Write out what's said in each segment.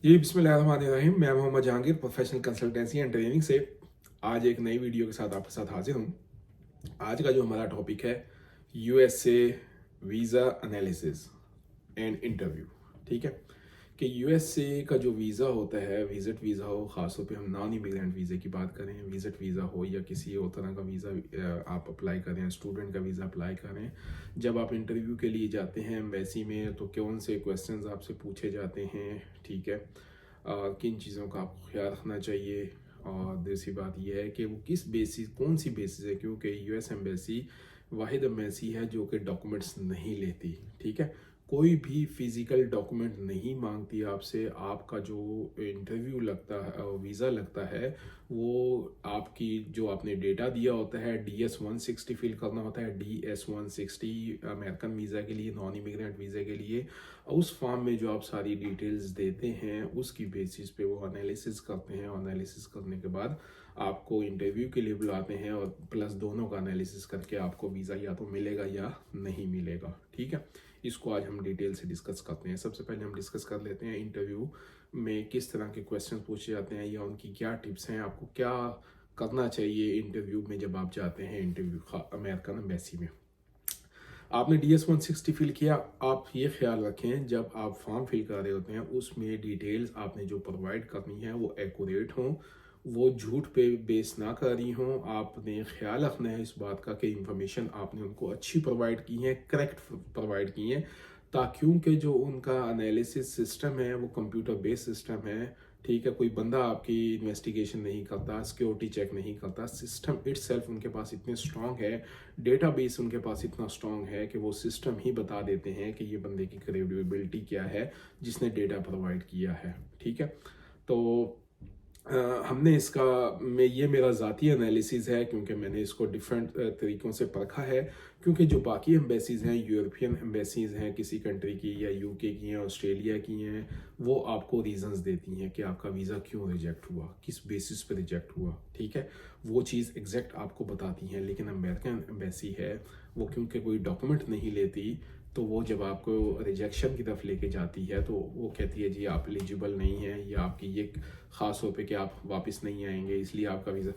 जी बिस्मिल्लाहिर्रहमानिर्रहीम। मैं Mohammad Jahangir professional consultancy and training से आज एक नई वीडियो के साथ आपके साथ हाजिर हूँ। आज का जो हमारा टॉपिक है USA visa analysis and interview. ठीक है कि यूएसए का जो वीज़ा होता है, विजिट वीज़ा हो, ख़ासतौर पे हम नॉन इमिग्रेंट वीज़े की बात करें, विजिट वीज़ा हो या किसी और तरह का वीज़ा आप अप्लाई करें, स्टूडेंट का वीज़ा अप्लाई करें, जब आप इंटरव्यू के लिए जाते हैं एम्बेसी में तो कौन से क्वेश्चंस आपसे पूछे जाते हैं। ठीक है, किन चीज़ों का आपको ख्याल रखना चाहिए। और दूसरी बात यह है कि वो किस बेसिस, कौन सी बेसिस है, क्योंकि यूएस एम्बेसी वाहिद एम्बेसी है जो कि डॉक्यूमेंट्स नहीं लेती। ठीक है, कोई भी फिजिकल डॉक्यूमेंट नहीं मांगती आपसे। आपका जो इंटरव्यू लगता है, वीज़ा लगता है, वो आपकी जो आपने डेटा दिया होता है DS-160 फिल करना होता है। DS-160 अमेरिकन वीज़ा के लिए, नॉन इमिग्रेंट वीज़ा के लिए। उस फॉर्म में जो आप सारी डिटेल्स देते हैं उसकी बेसिस पे वो एनालिसिस करते हैं। एनालिसिस करने के बाद आपको इंटरव्यू के लिए बुलाते हैं और प्लस दोनों का एनालिसिस करके आपको वीज़ा या तो मिलेगा या नहीं मिलेगा। ठीक है, इसको आज हम डिटेल से डिस्कस करते हैं। सबसे पहले हम डिस्कस कर लेते हैं इंटरव्यू में किस तरह के क्वेश्चन पूछे जाते हैं या उनकी क्या टिप्स हैं, आपको क्या करना चाहिए इंटरव्यू में जब आप जाते हैं इंटरव्यू अमेरिकन एम्बेसी में। आपने DS-160 फिल किया, आप ये ख्याल रखें जब आप फॉर्म फिल कर रहे होते हैं उसमें डिटेल्स आपने जो प्रोवाइड करनी है वो एक्यूरेट हों, वो झूठ पे बेस ना कर रही हों। आपने ख्याल रखना है इस बात का कि इंफॉर्मेशन आपने उनको अच्छी प्रोवाइड की है, करेक्ट प्रोवाइड की है, ताकि क्योंकि जो उनका एनालिसिस सिस्टम है वो कंप्यूटर बेस्ड सिस्टम है। ठीक है, कोई बंदा आपकी इन्वेस्टिगेशन नहीं करता, सिक्योरिटी चेक नहीं करता। सिस्टम इटसेल्फ उनके पास इतने स्ट्रॉन्ग है, डेटाबेस उनके पास इतना स्ट्रॉन्ग है कि वो सिस्टम ही बता देते हैं कि ये बंदे की क्रेडिबिलिटी क्या है जिसने डेटा प्रोवाइड किया है। ठीक है, तो हमने इसका ये मेरा ज़ाती एनालिसिस है क्योंकि मैंने इसको डिफरेंट तरीक़ों से परखा है। क्योंकि जो बाकी एम्बेसीज़ हैं, यूरोपियन एम्बेसीज़ हैं किसी कंट्री की या यूके की हैं, ऑस्ट्रेलिया की हैं, वो आपको रीजंस देती हैं कि आपका वीज़ा क्यों रिजेक्ट हुआ, किस बेसिस पे रिजेक्ट हुआ। ठीक है, वो चीज़ एग्जैक्ट आपको बताती हैं। लेकिन अमेरिकन एम्बेसी है वो क्योंकि कोई डॉक्यूमेंट नहीं लेती, तो वो जब आपको रिजेक्शन की तरफ लेके जाती है तो वो कहती है जी आप एलिजिबल नहीं हैं, या आपकी ये ख़ास तौर पे कि आप वापस नहीं आएंगे इसलिए आपका वीज़ा।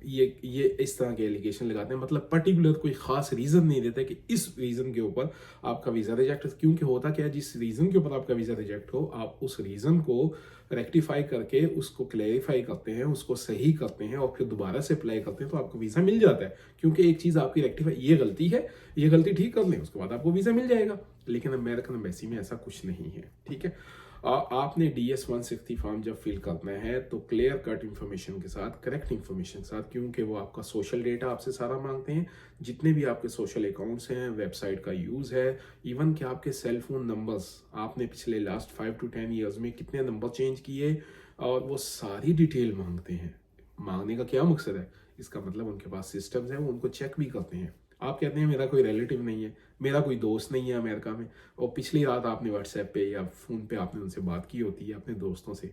ये इस तरह के एलिगेशन लगाते हैं, मतलब पर्टिकुलर कोई ख़ास रीज़न नहीं देता कि इस रीज़न के ऊपर आपका वीज़ा रिजेक्ट। क्योंकि होता क्या है, जिस रीज़न के ऊपर आपका वीज़ा रिजेक्ट हो आप उस रीज़न को रेक्टिफाई करके उसको क्लेरिफाई करते हैं, उसको सही करते हैं और फिर दोबारा से अप्लाई करते हैं तो आपको वीज़ा मिल जाता है। क्योंकि एक चीज़ आपकी रेक्टिफाई, ये गलती है, ये गलती ठीक कर लें, उसके बाद आपको वीज़ा मिल जाएगा। लेकिन अमेरिकन एम्बेसी में ऐसा कुछ नहीं है। ठीक है, आपने DS-160 फॉर्म जब फिल करना है तो क्लियर कट इन्फॉर्मेशन के साथ, करेक्ट इन्फॉर्मेशन के साथ, क्योंकि वो आपका सोशल डेटा आपसे सारा मांगते हैं, जितने भी आपके सोशल अकाउंट्स हैं, वेबसाइट का यूज़ है, इवन कि आपके सेल फोन नंबर्स, आपने पिछले लास्ट 5 to 10 ईयर्स में कितने नंबर चेंज किए, और वो सारी डिटेल मांगते हैं। मांगने का क्या मकसद है, इसका मतलब उनके पास सिस्टम्स हैं, वो उनको चेक भी करते हैं। आप कहते हैं मेरा कोई रिलेटिव नहीं है, मेरा कोई दोस्त नहीं है अमेरिका में, और पिछली रात आपने व्हाट्सएप पे या फ़ोन पे आपने उनसे बात की होती है अपने दोस्तों से,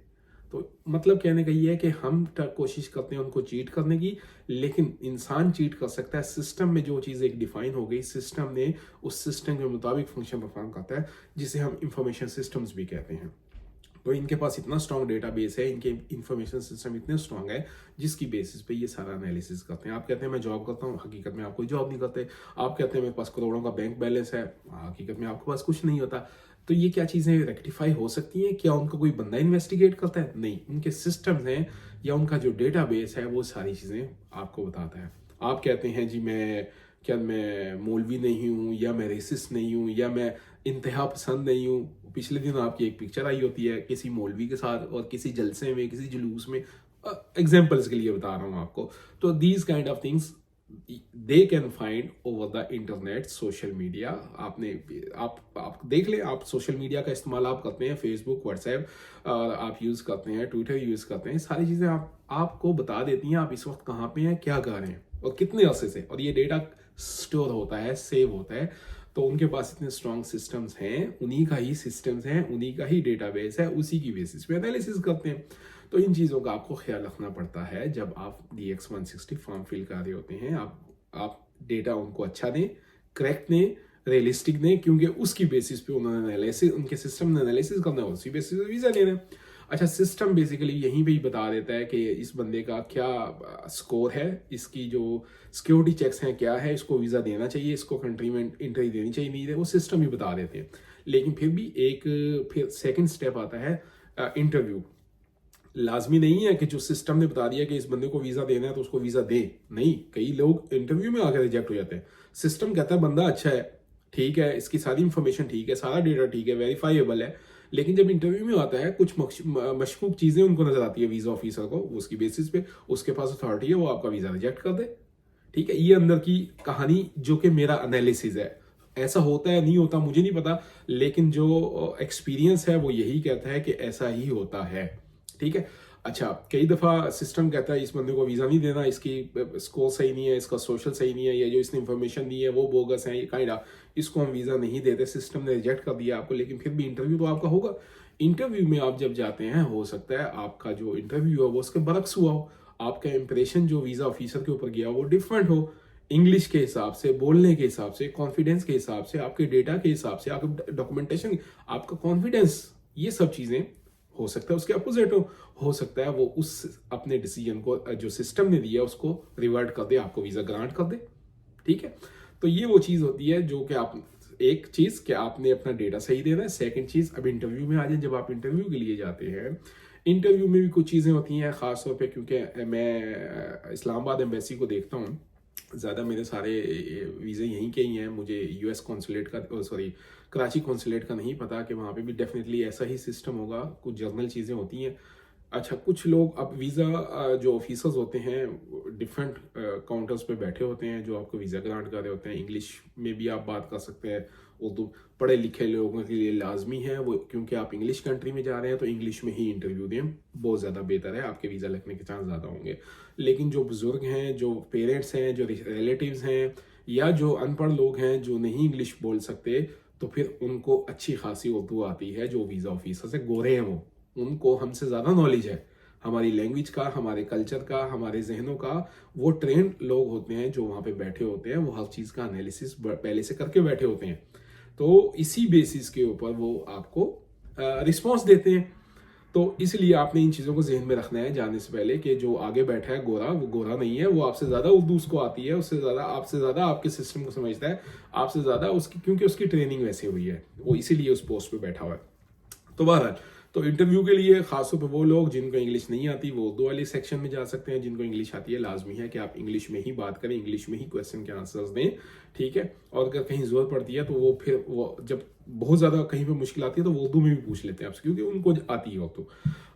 तो मतलब कहने का ये है कि हम कोशिश करते हैं उनको चीट करने की, लेकिन इंसान चीट कर सकता है। सिस्टम में जो चीज़ एक डिफाइन हो गई, सिस्टम ने उस सिस्टम के मुताबिक फंक्शन परफॉर्म करता है, जिसे हम इंफॉर्मेशन सिस्टम्स भी कहते हैं। तो इनके पास इतना स्ट्रॉन्ग डेटाबेस है, इनके इंफॉर्मेशन सिस्टम इतने स्ट्रॉन्ग है जिसकी बेसिस पे ये सारा एनालिसिस करते हैं। आप कहते हैं मैं जॉब करता हूँ, हकीकत में आप कोई जॉब नहीं करते। आप कहते हैं मेरे पास करोड़ों का बैंक बैलेंस है, हकीकत में आपके पास कुछ नहीं होता। तो ये क्या चीज़ें रेक्टिफाई हो सकती हैं? क्या उनका कोई बंदा इन्वेस्टिगेट करता है? नहीं, उनके सिस्टम्स हैं या उनका जो डेटाबेस है वो सारी चीज़ें आपको बताता है। आप कहते हैं जी मैं मौलवी नहीं हूँ, या मैं रेसिस्ट नहीं हूँ, या मैं इंतहा पसंद नहीं हूँ। पिछले दिन आपकी एक पिक्चर आई होती है किसी मौलवी के साथ और किसी जलसे में, किसी जुलूस में, एग्जाम्पल्स के लिए बता रहा हूँ आपको। तो these kind of things they can find over the internet, social media. आप देख लें, आप सोशल मीडिया का इस्तेमाल आप करते हैं, फेसबुक, व्हाट्सएप आप यूज़ करते हैं, ट्विटर यूज़ करते हैं, सारी चीज़ें आपको बता देती हैं आप इस वक्त कहाँ पे हैं, क्या कर रहे हैं और कितने अरसे से, और ये डेटा स्टोर होता है, सेव होता है। तो उनके पास इतने स्ट्रॉन्ग सिस्टम्स हैं, उन्हीं का ही सिस्टम्स हैं, उन्हीं का ही डेटाबेस है, उसी की बेसिस पे एनालिसिस करते हैं। तो इन चीज़ों का आपको ख्याल रखना पड़ता है जब आप DS-160 फॉर्म फिल कर रहे होते हैं। आप डेटा उनको अच्छा दें, करेक्ट दें, रियलिस्टिक दें, क्योंकि उसकी बेसिस पे उन्होंने एनालिसिस, उनके सिस्टम ने एनालिसिस करना है, उसी बेसिस पे वीज़ा लेना है। अच्छा, सिस्टम बेसिकली यहीं पे ही बता देता है कि इस बंदे का क्या स्कोर है, इसकी जो सिक्योरिटी चेक्स हैं क्या है, इसको वीज़ा देना चाहिए, इसको कंट्री में एंट्री देनी चाहिए, नहीं दे, वो सिस्टम ही बता देते हैं। लेकिन फिर भी एक फिर सेकंड स्टेप आता है इंटरव्यू। लाजमी नहीं है कि जो सिस्टम ने बता दिया कि इस बंदे को वीज़ा देना है तो उसको वीज़ा दे, नहीं, कई लोग इंटरव्यू में आकर रिजेक्ट हो जाते हैं। सिस्टम कहता है बंदा अच्छा है, ठीक है, इसकी सारी इंफॉर्मेशन ठीक है, सारा डेटा ठीक है, वेरीफाइएबल है, लेकिन जब इंटरव्यू में आता है कुछ मशकूक चीज़ें उनको नजर आती है वीज़ा ऑफिसर को, उसकी बेसिस पे उसके पास अथॉरिटी है, वो आपका वीज़ा रिजेक्ट कर दे। ठीक है, ये अंदर की कहानी जो कि मेरा एनालिसिस है। ऐसा होता है नहीं होता मुझे नहीं पता, लेकिन जो एक्सपीरियंस है वो यही कहता है कि ऐसा ही होता है। ठीक है। अच्छा, कई दफ़ा सिस्टम कहता है इस बंदे को वीज़ा नहीं देना, इसकी स्कोर सही नहीं है, इसका सोशल सही नहीं है, या जो इसने इंफॉर्मेशन दी है वो बोगस है, ये काइंड, इसको हम वीज़ा नहीं देते, सिस्टम ने रिजेक्ट कर दिया आपको, लेकिन फिर भी इंटरव्यू तो आपका होगा। इंटरव्यू में आप जब जाते हैं, हो सकता है आपका जो इंटरव्यू है वो उसके बरक्स हुआ हो, आपका इंप्रेशन जो वीज़ा ऑफिसर के ऊपर गया वो डिफरेंट हो, इंग्लिश के हिसाब से, बोलने के हिसाब से, कॉन्फिडेंस के हिसाब से, आपके डेटा के हिसाब से, आपके डॉक्यूमेंटेशन, आपका कॉन्फिडेंस, ये सब चीज़ें हो सकता है उसके अपोजिट हो सकता है वो उस अपने डिसीजन को जो सिस्टम ने दिया उसको रिवर्ट कर दे, आपको वीज़ा ग्रांट कर दे। ठीक है, तो ये वो चीज़ होती है जो कि आप, एक चीज़ कि आपने अपना डेटा सही देना है, सेकंड चीज़ अब इंटरव्यू में आ जाए, जब आप इंटरव्यू के लिए जाते हैं, इंटरव्यू में भी कुछ चीज़ें होती हैं, ख़ास तौर पे क्योंकि मैं इस्लामाबाद एम्बेसी को देखता हूँ, ज़्यादा मेरे सारे वीज़े यहीं के ही हैं, मुझे यूएस कॉन्सुलेट का, सॉरी, कराची कॉन्सुलेट का नहीं पता कि वहाँ पे भी डेफिनेटली ऐसा ही सिस्टम होगा, कुछ जर्नल चीज़ें होती हैं। अच्छा, कुछ लोग अब वीज़ा जो ऑफिसर्स होते हैं डिफरेंट काउंटर्स पे बैठे होते हैं जो आपको वीज़ा ग्रांट कर रहे होते हैं, इंग्लिश में भी आप बात कर सकते हैं, उर्दू पढ़े लिखे लोगों के लिए लाजमी है वो, क्योंकि आप इंग्लिश कंट्री में जा रहे हैं तो इंग्लिश में ही इंटरव्यू दें, बहुत ज़्यादा बेहतर है, आपके वीज़ा लगने के चांस ज़्यादा होंगे। लेकिन जो बुज़ुर्ग हैं, जो पेरेंट्स हैं, जो रिलेटिव्स हैं, या जो अनपढ़ लोग हैं जो नहीं इंग्लिश बोल सकते, तो फिर उनको अच्छी खासी उर्दू आती है, जो वीज़ा ऑफिसर से गोरे हैं वो, उनको हमसे ज़्यादा नॉलेज है हमारी लैंग्वेज का, हमारे कल्चर का, हमारे जहनों का। वो ट्रेंड लोग होते हैं जो वहाँ पे बैठे होते हैं, वो हर चीज़ का एनालिसिस पहले से करके बैठे होते हैं, तो इसी बेसिस के ऊपर वो आपको रिस्पॉन्स देते हैं। तो इसलिए आपने इन चीज़ों को जहन में रखना है जाने से पहले कि जो आगे बैठा है गोरा, वो गोरा नहीं है, वो आपसे ज़्यादा उर्दू उसको आती है, उससे ज़्यादा, आपसे ज़्यादा आपके सिस्टम को समझता है, आपसे ज़्यादा उसकी, क्योंकि उसकी ट्रेनिंग वैसे हुई है, वो इसीलिए उस पोस्ट पे बैठा हुआ है। तो बहरहाल, तो इंटरव्यू के लिए खासतौर पर वो लोग जिनको इंग्लिश नहीं आती वो उर्दू वाले सेक्शन में जा सकते हैं, जिनको इंग्लिश आती है लाजमी है कि आप इंग्लिश में ही बात करें, इंग्लिश में ही क्वेश्चन के आंसर्स दें। ठीक है, और अगर कहीं ज़रूरत पड़ती है तो वो फिर वो जब बहुत ज़्यादा कहीं पे मुश्किल आती है तो वो उर्दू में भी पूछ लेते हैं आपसे, क्योंकि उनको आती है उर्दू।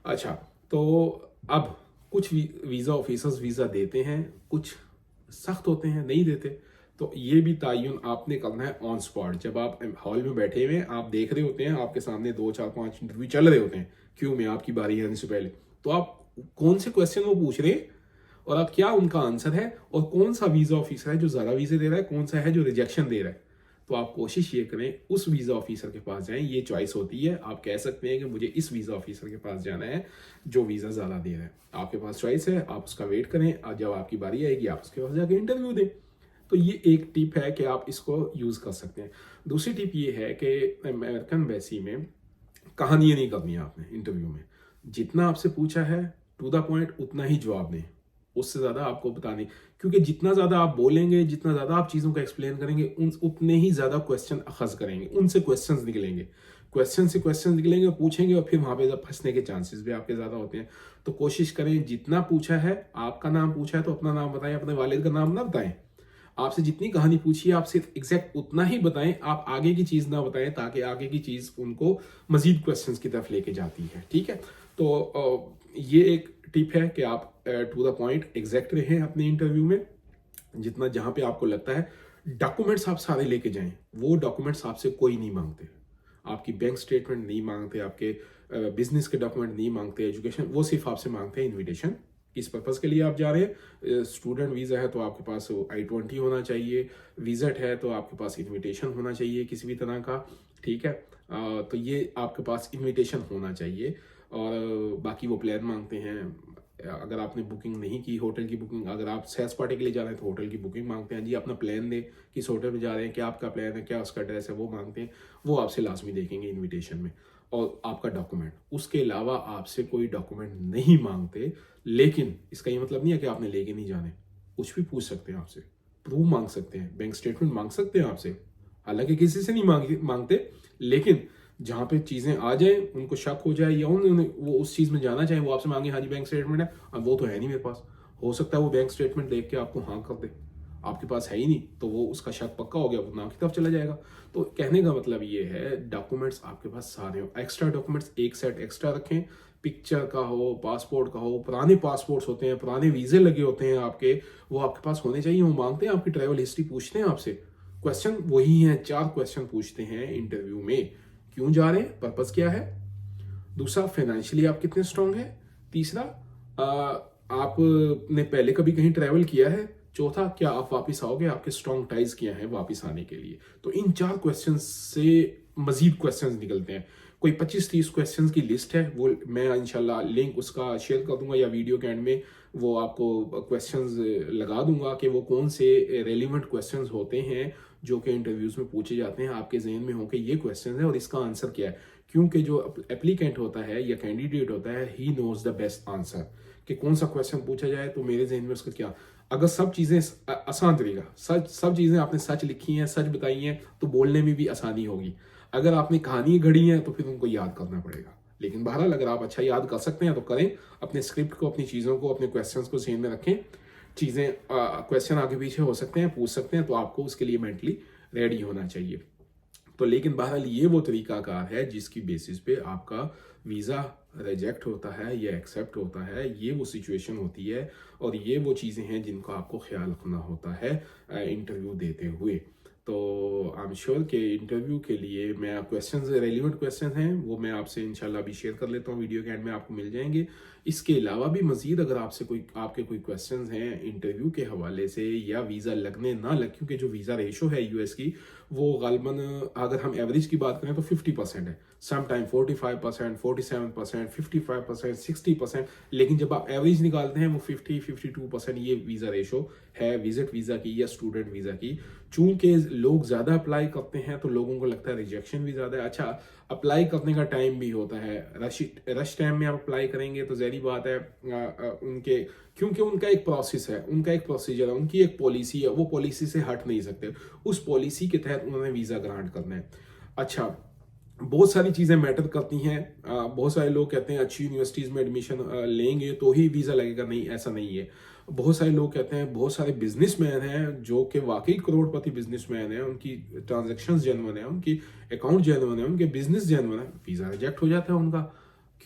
अच्छा, तो अब कुछ वीज़ा ऑफिसर्स वीज़ा देते हैं, कुछ सख्त होते हैं, नहीं देते, तो ये भी तयन आपने करना है ऑन स्पॉट। जब आप हॉल में बैठे हुए हैं, आप देख रहे होते हैं आपके सामने 2 4 5 इंटरव्यू चल रहे होते हैं क्यों में, आपकी बारी आने से पहले, तो आप कौन से क्वेश्चन वो पूछ रहे हैं और आप क्या उनका आंसर है, और कौन सा वीज़ा ऑफिसर है जो ज़्यादा वीज़े दे रहा है, कौन सा है जो रिजेक्शन दे रहा है, तो आप कोशिश ये करें उस वीज़ा ऑफिसर के पास जाएं। ये चॉइस होती है, आप कह सकते हैं कि मुझे इस वीज़ा ऑफिसर के पास जाना है जो वीज़ा ज़्यादा दे रहा है, आपके पास चॉइस है, आप उसका वेट करें, और जब आपकी बारी आएगी आप उसके पास जाकर इंटरव्यू दें। तो ये एक टिप है कि आप इसको यूज़ कर सकते हैं। दूसरी टिप ये है कि अमेरिकन एम्बेसी में कहानियाँ नहीं करनी है आपने इंटरव्यू में, जितना आपसे पूछा है टू द पॉइंट उतना ही जवाब दें, उससे ज़्यादा आपको बताने, क्योंकि जितना ज़्यादा आप बोलेंगे, जितना ज़्यादा आप चीज़ों को एक्सप्लेन करेंगे, उतने ही ज़्यादा क्वेश्चन अखज़ करेंगे, उनसे क्वेश्चंस निकलेंगे, क्वेश्चन से क्वेश्चन निकलेंगे, पूछेंगे, और फिर वहाँ पे फंसने के चांसेस भी आपके ज़्यादा होते हैं। तो कोशिश करें, जितना पूछा है, आपका नाम पूछा है तो अपना नाम बताएं, अपने वालिद का नाम ना बताएं, आपसे जितनी कहानी पूछी है आप सिर्फ एग्जैक्ट उतना ही बताएं, आप आगे की चीज़ ना बताएं, ताकि आगे की चीज़ उनको मजीद क्वेश्चंस की तरफ लेके जाती है। ठीक है, तो ये एक टिप है कि आप टू द पॉइंट एग्जैक्ट रहें अपने इंटरव्यू में, जितना जहाँ पे आपको लगता है। डॉक्यूमेंट्स आप सारे लेके जाएं, वो डॉक्यूमेंट्स आपसे कोई नहीं मांगते, आपकी बैंक स्टेटमेंट नहीं मांगते, आपके बिजनेस के डॉक्यूमेंट नहीं मांगते, एजुकेशन, वो सिर्फ आपसे मांगते हैं इन्विटेशन, किस पर्पज़ के लिए आप जा रहे हैं। स्टूडेंट वीज़ा है तो आपके पास I-20 होना चाहिए, विजिट है तो आपके पास इनविटेशन होना चाहिए किसी भी तरह का। ठीक है, तो ये आपके पास इनविटेशन होना चाहिए, और बाकी वो प्लान मांगते हैं। अगर आपने बुकिंग नहीं की, होटल की बुकिंग, अगर आप सैर सपाटे के लिए जा रहे हैं तो होटल की बुकिंग मांगते हैं, जी अपना प्लान दें, किस होटल में जा रहे हैं, क्या आपका प्लान है, क्या उसका एड्रेस है, वो मांगते हैं, वो आपसे लाजमी देखेंगे इन्विटेशन में। और आपका डॉक्यूमेंट, उसके अलावा आपसे कोई डॉक्यूमेंट नहीं मांगते। लेकिन इसका ये मतलब नहीं है कि आपने लेके नहीं जाने, कुछ भी पूछ सकते हैं आपसे, प्रूफ मांग सकते हैं, बैंक स्टेटमेंट मांग सकते हैं आपसे, हालांकि किसी से नहीं मांगते, लेकिन जहां पे चीजें आ जाए, उनको शक हो जाए या वो उस चीज में जाना चाहे, वो आपसे मांगे हाँ जी बैंक स्टेटमेंट है, अब वो तो है नहीं मेरे पास, हो सकता है वो बैंक स्टेटमेंट देख के आपको हाँ कर दे, आपके पास है ही नहीं, तो वो उसका शक पक्का हो गया, वो ना की तरफ चला जाएगा। तो कहने का मतलब ये है, डॉक्यूमेंट्स आपके पास सारे हो, एक्स्ट्रा डॉक्यूमेंट्स एक सेट एक्स्ट्रा रखें, पिक्चर का हो, पासपोर्ट का हो, पुराने पासपोर्ट्स होते हैं, पुराने वीजे लगे होते हैं आपके, वो आपके पास होने चाहिए। वो मांगते हैं आपकी ट्रैवल हिस्ट्री, पूछते हैं आपसे क्वेश्चन, वही है 4 क्वेश्चन पूछते हैं इंटरव्यू में। क्यों जा रहे हैं, पर्पस क्या है, दूसरा फाइनेंशियली आप कितने स्ट्रांग है, तीसरा आपने पहले कभी कहीं ट्रैवल किया है, चौथा क्या आप वापस आओगे, आपके स्ट्रांग टाइज किया है वापस आने के लिए। तो इन 4 क्वेश्चंस से मजीद क्वेश्चंस निकलते हैं, कोई 25-30 क्वेश्चंस की लिस्ट है, वो मैं इंशाल्लाह लिंक उसका शेयर कर दूंगा या वीडियो के एंड में वो आपको क्वेश्चंस लगा दूंगा कि वो कौन से रेलिवेंट क्वेश्चंस होते हैं जो कि इंटरव्यूज में पूछे जाते हैं, आपके जहन में हो कि ये क्वेश्चन है और इसका आंसर क्या है। क्योंकि जो एप्लीकेंट होता है या कैंडिडेट होता है, he knows the best answer कि कौन सा क्वेश्चन पूछा जाए, तो मेरे जहन में उसका क्या, अगर सब चीजें आसान तरीका, सब चीजें आपने सच लिखी हैं, सच बताई हैं, तो बोलने में भी आसानी होगी। अगर आपने कहानी घड़ी है तो फिर उनको याद करना पड़ेगा। लेकिन बहरहाल अगर आप अच्छा याद कर सकते हैं तो करें, अपने स्क्रिप्ट को, अपनी चीज़ों को, अपने क्वेश्चंस को जहन में रखें। चीज़ें क्वेश्चन आगे पीछे हो सकते हैं, पूछ सकते हैं, तो आपको उसके लिए मेंटली रेडी होना चाहिए। तो लेकिन बहरहाल ये वो तरीकाकार है जिसकी बेसिस पे आपका वीज़ा रिजेक्ट होता है या एक्सेप्ट होता है, ये वो सिचुएशन होती है और ये वो चीज़ें हैं जिनका आपको ख्याल रखना होता है इंटरव्यू देते हुए। तो आई एम श्योर कि इंटरव्यू के लिए मैं क्वेश्चंस, रेलिवेंट क्वेश्चंस हैं, वो मैं आपसे इंशाल्लाह भी शेयर कर लेता हूँ, वीडियो के एंड में आपको मिल जाएंगे। इसके अलावा भी मजीद अगर आपके कोई क्वेश्चंस हैं इंटरव्यू के हवाले से या वीज़ा लगने ना लग, क्योंकि जो वीज़ा रेशो है यूएस की, वो गालबन अगर हम एवरेज की बात करें तो 50% है, सम टाइम 45%, 47%, 55%, 60%, लेकिन जब आप एवरेज निकालते हैं वो 50-52% ये वीज़ा रेशो है विजिट वीज़ा की या स्टूडेंट वीज़ा की। चूंकि लोग ज़्यादा अप्लाई करते हैं तो लोगों को लगता है रिजेक्शन भी ज़्यादा है। अच्छा, अप्लाई करने का टाइम भी होता है, रश टाइम में आप अप्लाई करेंगे तो ज़ाहिर बात है उनके, क्योंकि उनका एक प्रोसेस है, उनका एक प्रोसीजर है, उनकी एक पॉलिसी है, वो पॉलिसी से हट नहीं सकते, उस पॉलिसी के तहत उन्होंने वीज़ा ग्रांट करना है। अच्छा, बहुत सारी चीज़ें मैटर करती हैं। बहुत सारे लोग कहते हैं अच्छी यूनिवर्सिटीज़ में एडमिशन लेंगे तो ही वीज़ा लगेगा, नहीं ऐसा नहीं है। बहुत सारे लोग कहते हैं, बहुत सारे बिजनेसमैन हैं जो कि वाकई करोड़पति बिजनेसमैन हैं, उनकी ट्रांजैक्शंस जेन्युइन है, उनकी अकाउंट जेन्युइन है, उनके बिजनेस जेन्युइन है, वीज़ा रिजेक्ट हो जाता है उनका।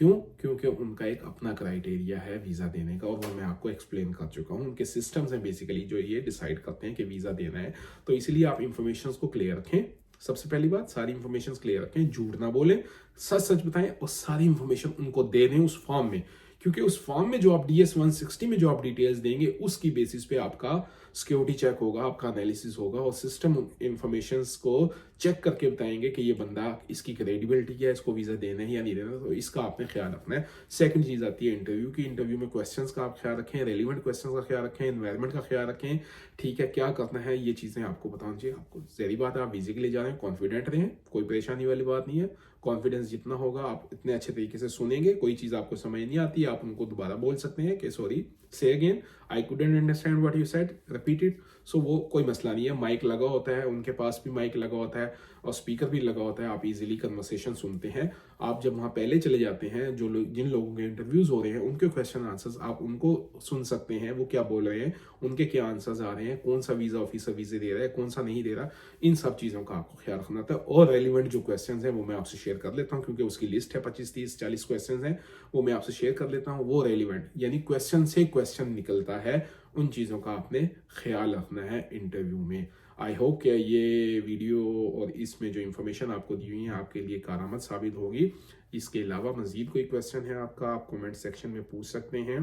क्यों? क्योंकि उनका एक अपना क्राइटेरिया है वीज़ा देने का, और वो मैं आपको एक्सप्लेन कर चुका हूँ। उनके सिस्टम्स हैं बेसिकली जो ये डिसाइड करते हैं कि वीज़ा देना है। तो इसलिए आप इंफॉर्मेशन को क्लियर रखें। सबसे पहली बात, सारी इंफॉर्मेशन क्लियर रखें, झूठ ना बोलें, सच सच बताएं और सारी इंफॉर्मेशन उनको दे दें उस फॉर्म में, क्योंकि उस फॉर्म में जो आप DS 160 में जो आप डिटेल्स देंगे उसकी बेसिस पे आपका सिक्योरिटी चेक होगा, आपका एनालिसिस होगा और सिस्टम इंफॉर्मेशन को चेक करके बताएंगे कि ये बंदा, इसकी क्रेडिबिलिटी क्या है, इसको वीज़ा देना है या नहीं देना। तो इसका आपने ख्याल रखना है। सेकंड चीज़ आती है इंटरव्यू की। इंटरव्यू में क्वेश्चंस का आप ख्याल रखें, रेलिवेंट क्वेश्चंस का ख्याल रखें, एनवायरनमेंट का ख्याल रखें, ठीक है, क्या करना है, ये चीज़ें आपको बताना चाहिए। आपको जहरी बात है, आप वीज़े के लिए जा रहे हैं, कॉन्फिडेंट रहें, कोई परेशानी वाली बात नहीं है। कॉन्फिडेंस जितना होगा आप इतने अच्छे तरीके से सुनेंगे, कोई चीज़ आपको समझ नहीं आती आप उनको दोबारा बोल सकते हैं कि sorry, say again, I couldn't understand what you said, repeat it. So वो कोई मसला नहीं है, माइक लगा होता है, उनके पास भी माइक लगा होता है और स्पीकर भी लगा होता है, आप इजीली कन्वर्सेशन सुनते हैं। आप जब वहाँ पहले चले जाते हैं, जो लोग, जिन लोगों के इंटरव्यूज हो रहे हैं, उनके क्वेश्चन आंसर्स आप उनको सुन सकते हैं, वो क्या बोल रहे हैं, उनके क्या आंसर्स आ रहे हैं, कौन सा वीज़ा ऑफिसर वीज़े दे रहा है, कौन सा नहीं दे रहा, इन सब चीज़ों का आपको ख्याल रखना था। और रेलिवेंट जो क्वेश्चन हैं वो मैं आपसे शेयर कर लेता हूँ, क्योंकि उसकी लिस्ट है 25, 30, 40 क्वेश्चन हैं, वो मैं आपसे शेयर कर लेता हूँ। वो रेलिवेंट यानी क्वेश्चन से क्वेश्चन निकलता है, उन चीज़ों का आपने ख्याल रखना है इंटरव्यू में। आई होप कि ये वीडियो और इसमें जो इन्फॉर्मेशन आपको दी हुई है आपके लिए कारआमद साबित होगी। इसके अलावा मजीद कोई क्वेश्चन है आपका, आप कमेंट सेक्शन में पूछ सकते हैं,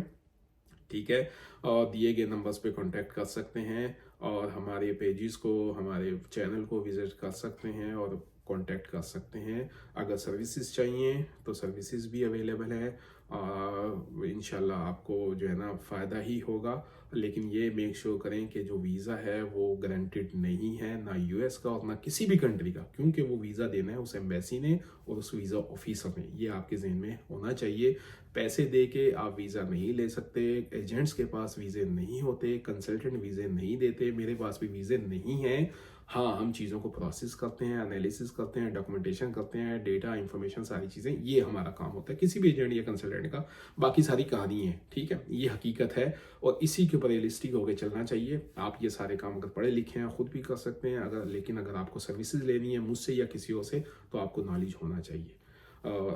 ठीक है, और दिए गए नंबर्स पे कांटेक्ट कर सकते हैं और हमारे पेजेस को, हमारे चैनल को विजिट कर सकते हैं और कांटेक्ट कर सकते हैं। अगर सर्विसेज चाहिए तो सर्विसेज भी अवेलेबल है। इंशाल्लाह आपको जो है ना फ़ायदा ही होगा, लेकिन ये मेक श्योर करें कि जो वीज़ा है वो गारंटेड नहीं है, ना यूएस का और ना किसी भी कंट्री का, क्योंकि वो वीज़ा देना है उस एम्बेसी ने और उस वीज़ा ऑफिसर ने। ये आपके जहन में होना चाहिए। पैसे दे के आप वीज़ा नहीं ले सकते, एजेंट्स के पास वीज़े नहीं होते, कंसल्टेंट वीज़े नहीं देते, मेरे पास भी वीज़े नहीं हैं। हाँ, हम चीज़ों को प्रोसेस करते हैं, एनालिसिस करते हैं, डॉक्यूमेंटेशन करते हैं, डेटा इंफॉर्मेशन सारी चीज़ें, ये हमारा काम होता है किसी भी एजेंट या कंसल्टेंट का। बाकी सारी कहानी है, ठीक है, ये हकीकत है और इसी के ऊपर रियलिस्टिक होकर चलना चाहिए। आप ये सारे काम अगर पढ़े लिखे हैं खुद भी कर सकते हैं, लेकिन अगर आपको सर्विसेज लेनी है मुझसे या किसी और से तो आपको नॉलेज होना चाहिए।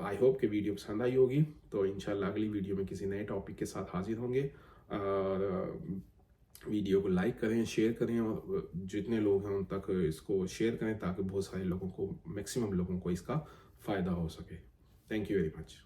आई होप कि वीडियो पसंद आई होगी। तो इंशाल्लाह अगली वीडियो में किसी नए टॉपिक के साथ हाजिर होंगे। वीडियो को लाइक करें, शेयर करें और जितने लोग हैं उन तक इसको शेयर करें ताकि बहुत सारे लोगों को, मैक्सिमम लोगों को इसका फ़ायदा हो सके। Thank you very much.